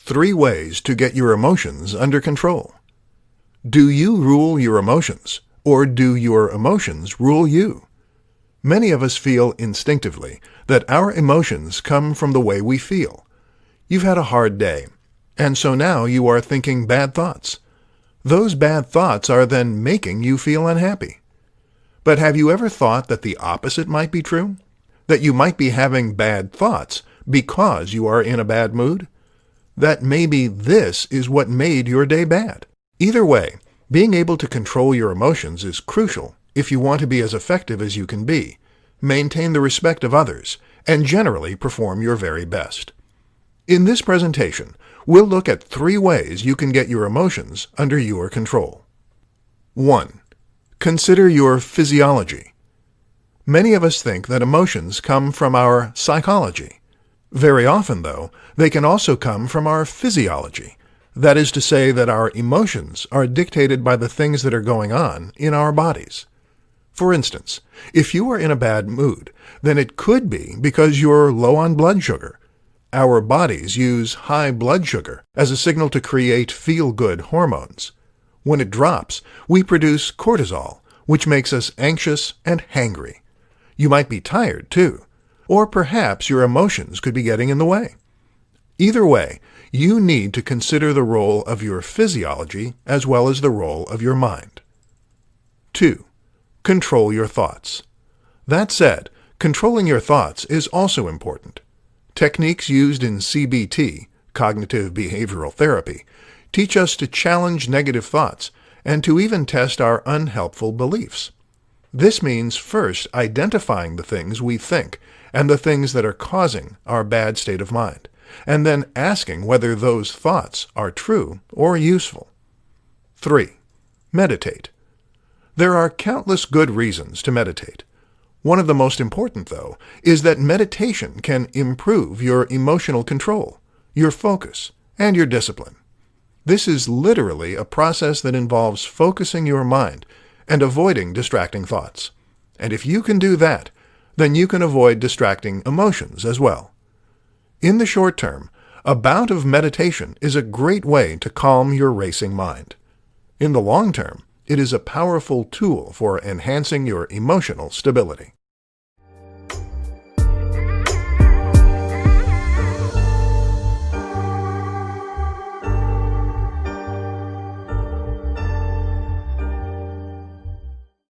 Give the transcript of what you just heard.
3 ways to get your emotions under control. Do you rule your emotions, or do your emotions rule you? Many of us feel instinctively that our emotions come from the way we feel. You've had a hard day, and so now you are thinking bad thoughts. Those bad thoughts are then making you feel unhappy. But have you ever thought that the opposite might be true? That you might be having bad thoughts because you are in a bad mood? That maybe this is what made your day bad? Either way, being able to control your emotions is crucial if you want to be as effective as you can be, maintain the respect of others, and generally perform your very best. In this presentation, we'll look at 3 ways you can get your emotions under your control. 1. Consider your physiology. Many of us think that emotions come from our psychology. Very often, though, they can also come from our physiology. That is to say that our emotions are dictated by the things that are going on in our bodies. For instance, if you are in a bad mood, then it could be because you're low on blood sugar. Our bodies use high blood sugar as a signal to create feel-good hormones. When it drops, we produce cortisol, which makes us anxious and hangry. You might be tired, too, or perhaps your emotions could be getting in the way. Either way, you need to consider the role of your physiology as well as the role of your mind. 2. Control your thoughts. That said, controlling your thoughts is also important. Techniques used in CBT, cognitive behavioral therapy, teach us to challenge negative thoughts and to even test our unhelpful beliefs. This means first identifying the things we think and the things that are causing our bad state of mind, and then asking whether those thoughts are true or useful. 3. Meditate. There are countless good reasons to meditate. One of the most important, though, is that meditation can improve your emotional control, your focus, and your discipline. This is literally a process that involves focusing your mind and avoiding distracting thoughts. And if you can do that, then you can avoid distracting emotions as well. In the short term, a bout of meditation is a great way to calm your racing mind. In the long term, it is a powerful tool for enhancing your emotional stability.